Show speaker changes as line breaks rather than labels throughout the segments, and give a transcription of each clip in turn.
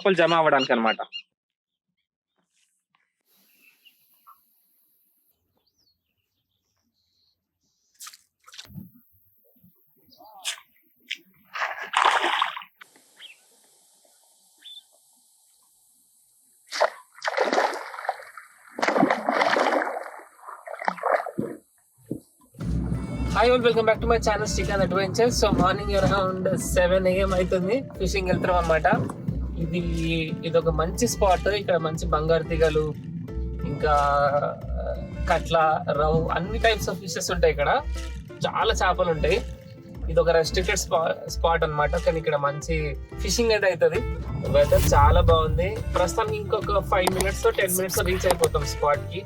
చేపలు జమ అవ్వడానికి అనమాట. Hi all, welcome back to my channel Srikanth adventures. So morning around 7 AM అవుతుంది. ఫిషింగ్ వెళ్తున్నాం అనమాట. ఇది ఒక మంచి స్పాట్. ఇక్కడ మంచి బంగారు తీగలు, ఇంకా కట్ల, రవ్, అన్ని టైప్స్ ఆఫ్ ఫిషెస్ ఉంటాయి. ఇక్కడ చాలా చేపలు ఉంటాయి. ఇది ఒక రెస్ట్రిక్టెడ్ స్పాట్ అనమాట. కానీ ఇక్కడ మంచి ఫిషింగ్ అయితే అవుతుంది. వెదర్ చాలా బాగుంది. ప్రస్తుతానికి ఇంకొక 5 minutes 10 minutes రీచ్ అయిపోతాం స్పాట్ కి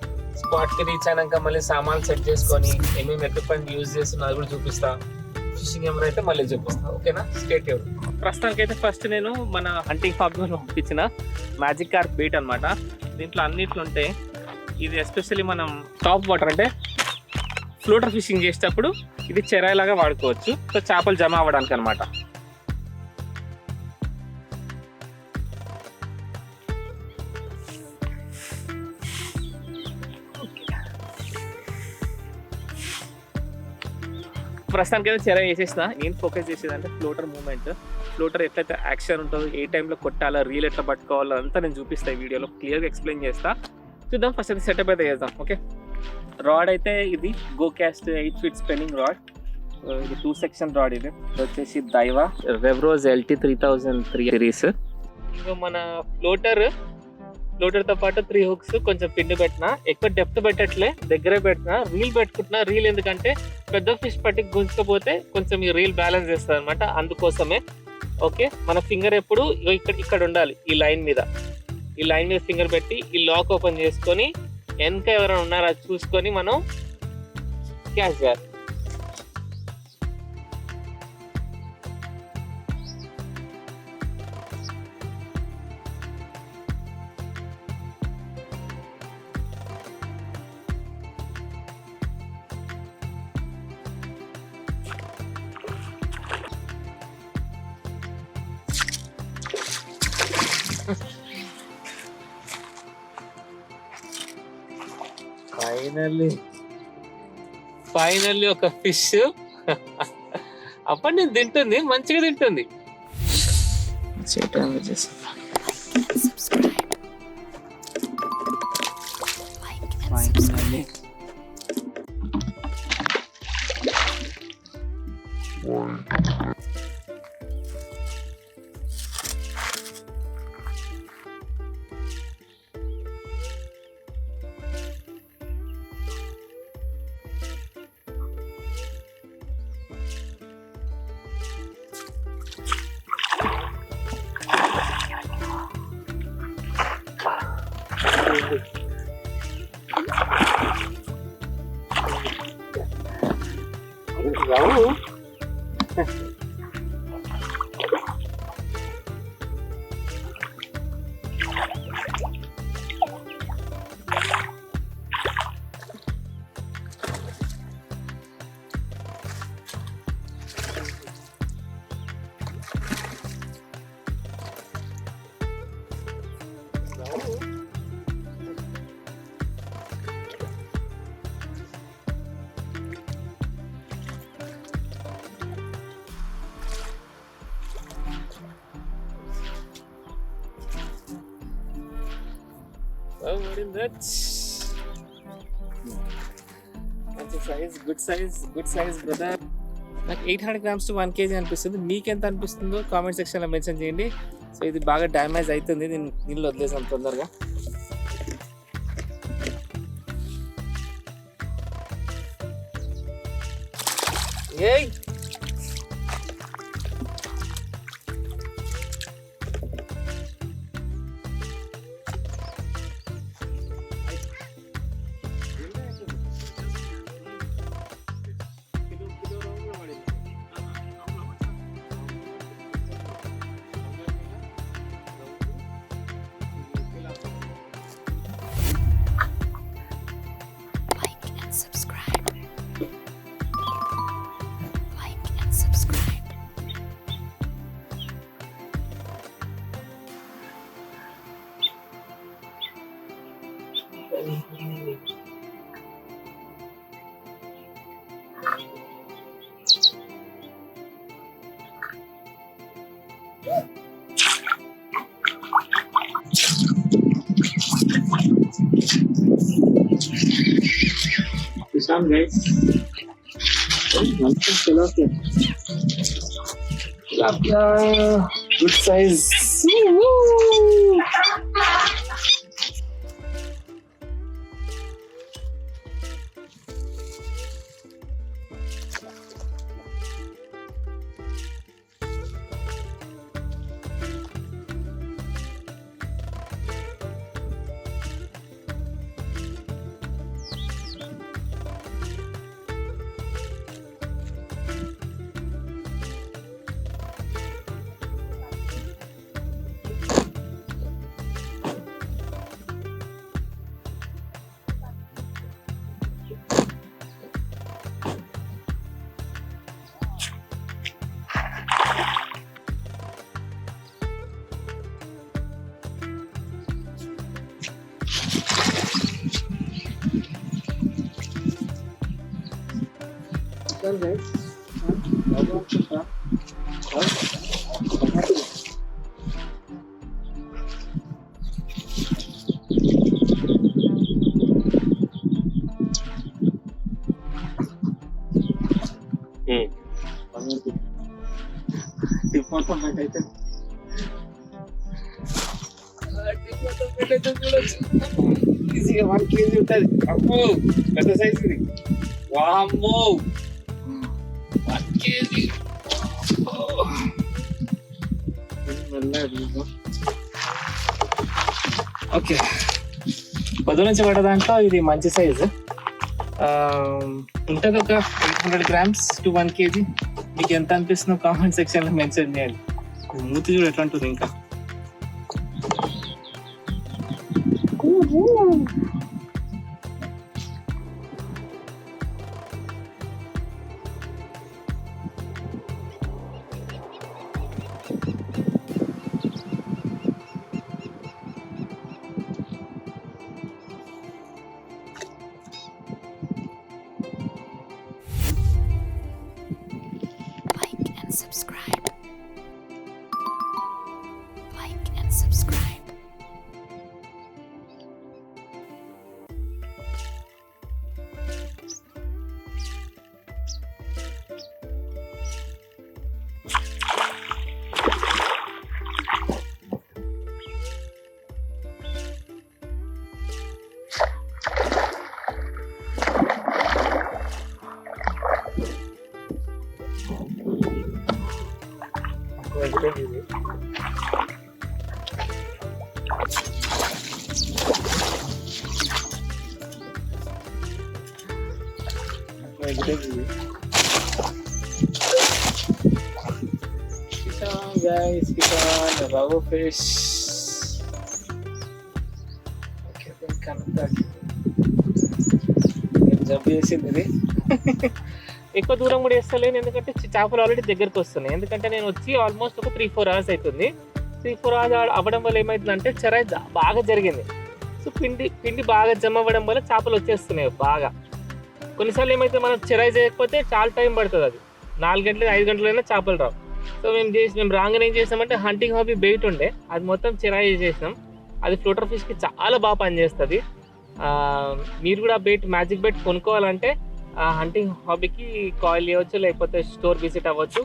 రీచ్ అయినాక మళ్ళీ సామాన్లు సెట్ చేసుకొని ఏమేమి ఎక్విప్మెంట్ యూజ్ చేస్తున్నా కూడా చూపిస్తా. ఫిషింగ్ ఏమైనా అయితే మళ్ళీ చూపిస్తా. ఓకేనా, స్టే ట్యూన్. ప్రస్తుతానికి అయితే ఫస్ట్ నేను మన హంటింగ్ ఫార్మ్ పంపించిన మ్యాజిక్ కార్ప్ బీట్ అనమాట. దీంట్లో అన్నిట్లు ఉంటాయి. ఇది ఎస్పెషల్లీ మనం టాప్ వాటర్ అంటే ఫ్లోటర్ ఫిషింగ్ చేసేటప్పుడు ఇది చెరాయిలాగా వాడుకోవచ్చు. సో చేపలు జమ అవ్వడానికి అనమాట. ప్రస్తుతానికి అయితే చెర వేసేసిన. నేను ఫోకస్ చేసేది అంటే ఫ్లోటర్ మూవ్మెంట్. ఫ్లోటర్ ఎట్లయితే యాక్షన్ ఉంటుందో, ఏ టైంలో కొట్టాలో, రీల్ ఎట్లా పట్టుకోవాలో అంతా నేను చూపిస్తాను. ఈ వీడియోలో క్లియర్గా ఎక్స్ప్లెయిన్ చేస్తా. చూద్దాం. ఫస్ట్ అయితే సెటప్ అయితే చేద్దాం. ఓకే, రాడ్ అయితే ఇది గో క్యాస్ట్ 8 feet స్పెన్నింగ్ రాడ్. ఇది 2 section రాడ్. ఇది వచ్చేసి దైవా రెవ్రోజ్ LT 3003 సిరీస్. ఇంకా మన ఫ్లోటర్తో పాటు 3 hooks, కొంచెం పిన్ పెట్టినా. ఎక్కువ డెప్త్ పెట్టట్లే, దగ్గరే పెట్టినా. రీల్ పెట్టుకుంటున్నా. రీల్ ఎందుకంటే పెద్ద ఫిష్ పట్టి గుంజుకపోతే కొంచెం ఈ రీల్ బ్యాలెన్స్ చేస్తుంది అనమాట. అందుకోసమే. ఓకే, మన ఫింగర్ ఎప్పుడు ఇక్కడ ఉండాలి. ఈ లైన్ మీద ఫింగర్ పెట్టి ఈ లాక్ ఓపెన్ చేసుకొని వెనక ఎవరైనా ఉన్నారా చూసుకొని మనం క్యాచ్ చేయాలి. ఫైనల్లీ ఒక ఫిష్. అప్పటి నుంచి తింటుంది, మంచిగా తింటుంది. Good size brother. నాకు 800 grams to 1 kg అనిపిస్తుంది. మీకెంత అనిపిస్తుందో కామెంట్ సెక్షన్లో మెన్షన్ చేయండి. సో ఇది బాగా డ్యామేజ్ అవుతుంది. నేను నీళ్ళు వదిలేసాను తొందరగా. ఏయ్, Some guys, good size. Woo! ఈజీగా 1 kg ఉంటుంది. అమ్మో పెద్ద సైజు ఇది. వామ్మో 1 kg. ఓకే, పొద్దు నుంచి పడ్డ దాంట్లో ఇది మంచి సైజు ఉంటుంది. ఒక 800 grams to 1 kg. మీకు ఎంత అనిపిస్తుందో కామెంట్ సెక్షన్లో మెన్షన్ చేయండి. మూతి చూడు ఎట్లా ఉంటుంది ఇంకా.
Subscribe. Like and subscribe.
Guys, kita raw fish. Okay, jump చేసింది ఇది. ఎక్కువ దూరం కూడా వేస్తలేను, ఎందుకంటే చేపలు ఆల్రెడీ దగ్గరకు వస్తున్నాయి. ఎందుకంటే నేను వచ్చి ఆల్మోస్ట్ ఒక 3-4 hours అవుతుంది. 3-4 hours అవ్వడం వల్ల ఏమవుతుందంటే చెరాయి బాగా జరిగింది. సో పిండి బాగా జమ అవ్వడం వల్ల చేపలు వచ్చేస్తున్నాయి బాగా. కొన్నిసార్లు ఏమైతే మనం చెరాయి చేయకపోతే చాలా టైం పడుతుంది. అది 4 గంటలు 5 గంటలైనా చేపలు రావు. సో మేము రాగానే ఏం చేసామంటే హంటింగ్ హాబీ బెయిట్ ఉండే, అది మొత్తం చెరాయి చేసినాం. అది ఫ్లోటర్ ఫిష్కి చాలా బాగా పనిచేస్తుంది. మీరు కూడా బెయిట్ మ్యాజిక్ బెయిట్ కొనుక్కోవాలంటే హంటింగ్ హాబీకి కాల్ చేయవచ్చు, లేకపోతే స్టోర్ విజిట్ అవ్వచ్చు.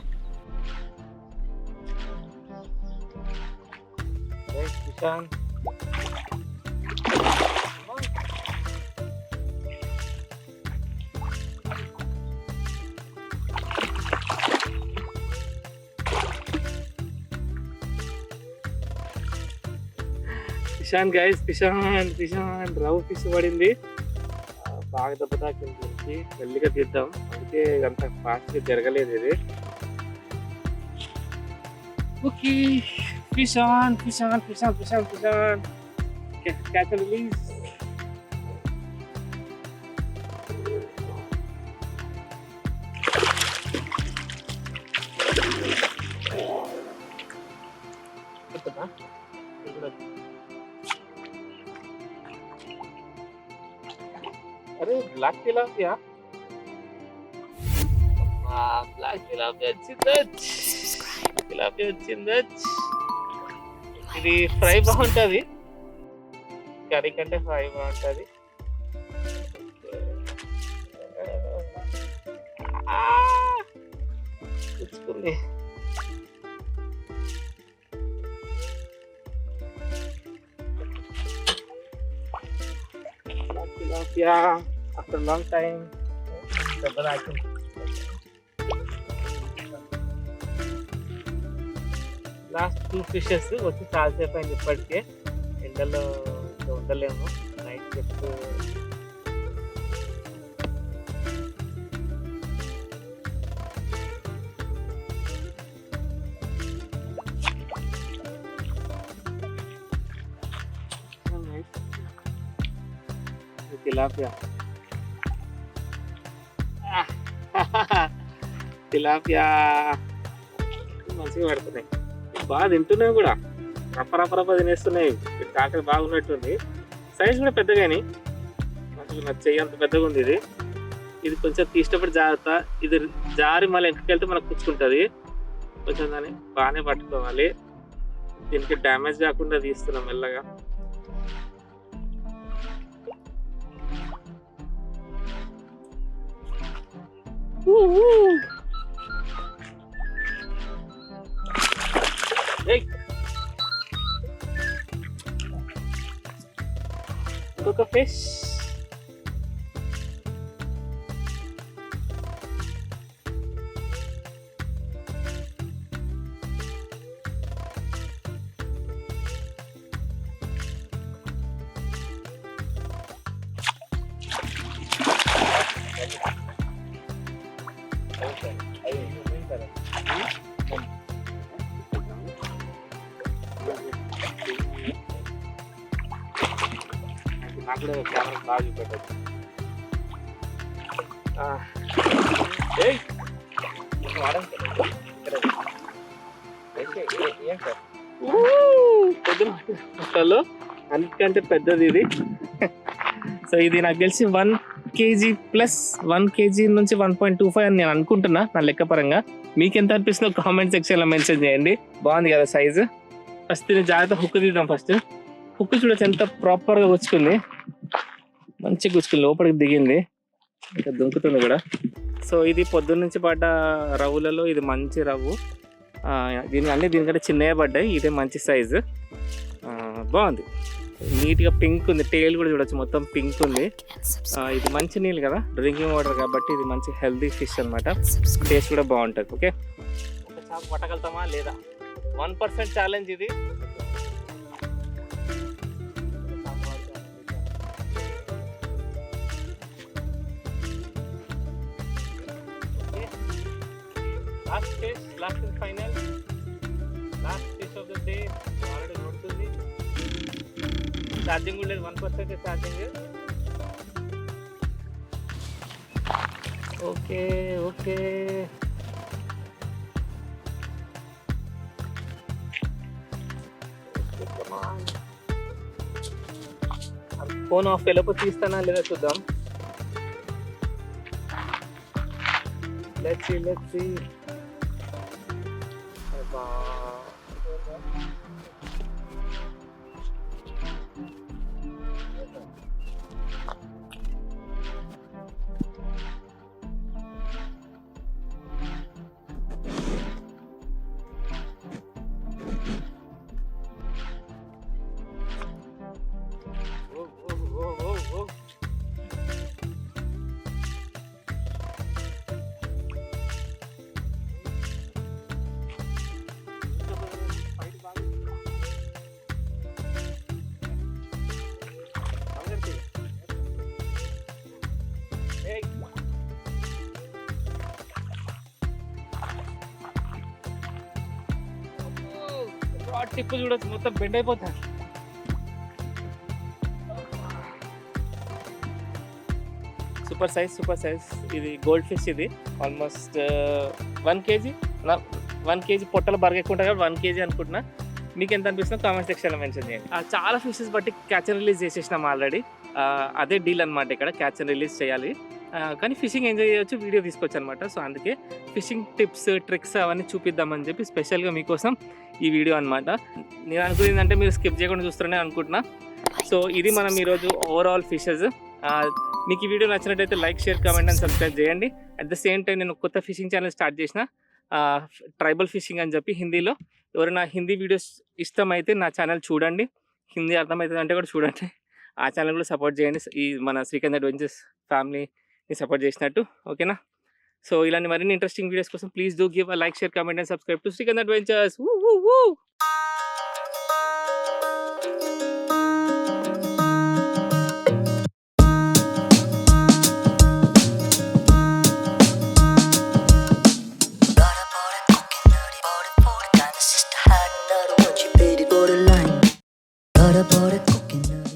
కిషాన్ గైస్, కిషాన్ రవ్వ ఫిష్ పడింది. బాగా దెబ్బ తాకింది, మెల్లిగా తీద్దాం. అందుకే అంత ఫాస్ట్గా జరగలేదు ఇది. Okay, Kishan catch and release. అరే బ్లాక్ తిలాపియా, బ్లాక్ తిలాపియా వచ్చిందా, తిలాపియా వచ్చిందా. ఇది ఫ్రై బాగుంటుంది, కర్రీ కంటే ఫ్రై బాగుంటుంది. తెచ్చుకుంది tilapia after long time. Last 2 fishes వచ్చి చాలాసేపు అయింది ఇప్పటికే, ఎండలో ఉండలేము. Night shift tilapia. tilapia మంచిగా పడుతున్నాయి, బాగా తింటున్నాయి కూడా, రప్ప తినేస్తున్నాయి. కాకర బాగున్నట్టుంది, సైజ్ కూడా పెద్దగాని, నాకు చెయ్యి అంత పెద్దగా ఉంది. ఇది కొంచెం తీసేటప్పుడు జాగ్రత్త, ఇది జారి మళ్ళీ వెనక్కి మనకు పుచ్చుకుంటుంది. కొంచెం దాన్ని బాగానే పట్టుకోవాలి, దీనికి డ్యామేజ్ కాకుండా తీస్తున్నాం మెల్లగా. ఇంకొక ఫిష్. నాకు కూడా కెమెరా బాగా చూపెట్టచ్చు. మొత్తంలో అన్నిటికంటే పెద్దది ఇది. సో ఇది నాకు తెలిసి 1 kg ప్లస్ 1 kg నుంచి 1.25 అని నేను అనుకుంటున్నా నా లెక్క పరంగా. మీకు ఎంత అనిపిస్తుందో కామెంట్ సెక్షన్లో మెన్షన్ చేయండి. బాగుంది కదా సైజు. ఫస్ట్ దీన్ని జాగ్రత్త హుక్ తీద్దాం. ఫస్ట్ హుక్ చూడొచ్చు ఎంత ప్రాపర్గా గుచ్చుకుంది, మంచిగా గుచ్చుకుంది, లోపలికి దిగింది, ఇంకా దుంకుతుంది కూడా. సో ఇది పొద్దున్న నుంచి పడ్డ రవ్వులలో ఇది మంచి రవ్వు. దీనికంటే చిన్నగా పడ్డాయి, ఇదే మంచి సైజు. బాగుంది, నీట్గా పింక్ ఉంది, టేల్ కూడా చూడొచ్చు మొత్తం పింక్ ఉంది. ఇది మంచి నీళ్ళు కదా, డ్రింకింగ్ వాటర్ కాబట్టి ఇది మంచి హెల్తీ ఫిష్ అనమాట. టేస్ట్ కూడా బాగుంటుంది. ఓకే, ఒక చేప పట్టగలుగుతామా లేదా, 1% ఛాలెంజ్ ఇది. Last fish, last and final, last fish of the day. Already కొడుతుంది, ఛార్జింగ్ కూడా లేదు, 1% charging. Okay okay, phone off వెళ్ళకపోతే తీస్తానా లేదా చూద్దాం. Let's see. టిప్పు చూడొచ్చు, మొత్తం బెండ్ అయిపోతాయి. Super size. ఇది గోల్డ్ ఫిష్. ఇది ఆల్మోస్ట్ 1 kg పొట్టలు బరగ ఉంటాయి కాబట్టి 1 kg అనుకుంటున్నా. మీకు ఎంత అనిపిస్తుందో కామెంట్ సెక్షన్లో మెన్షన్ చేయండి. చాలా ఫిషెస్ బట్టి క్యాచ్ రిలీజ్ చేసేసినాం ఆల్రెడీ. అదే డీల్ అనమాట. ఇక్కడ క్యాచ్ అండ్ రిలీజ్ చేయాలి, కానీ ఫిషింగ్ ఎంజాయ్ చేయొచ్చు, వీడియో తీసుకోవచ్చు అనమాట. సో అందుకే ఫిషింగ్ టిప్స్ ట్రిక్స్ అవన్నీ చూపిద్దామని చెప్పి స్పెషల్గా మీకోసం ఈ వీడియో అనమాట. నేను అనుకున్నది ఏంటంటే మీరు స్కిప్ చేయకుండా చూస్తారని అనుకుంటున్నా. సో ఇది మనం ఈరోజు ఓవరాల్ ఫిషెస్. మీకు ఈ వీడియో నచ్చినట్టయితే like, share, comment and subscribe చేయండి. అట్ ద సేమ్ టైం నేను కొత్త ఫిషింగ్ ఛానల్ స్టార్ట్ చేసిన, ట్రైబల్ ఫిషింగ్ అని చెప్పి హిందీలో. ఎవరైనా హిందీ వీడియోస్ ఇష్టమైతే నా ఛానల్ చూడండి, హిందీ అర్థమవుతుంది అంటే కూడా చూడండి. ఆ ఛానల్ కూడా సపోర్ట్ చేయండి, ఈ మన శ్రీకాంత్ అడ్వెంచర్స్ ఫ్యామిలీని సపోర్ట్ చేసినట్టు, ఓకేనా? సో ఇలాంటి మరిన్ని ఇంట్రెస్టింగ్ వీడియోస్ కోసం please do give a like, share, comment and subscribe to Srikanth adventures.
Got a bought a coconut.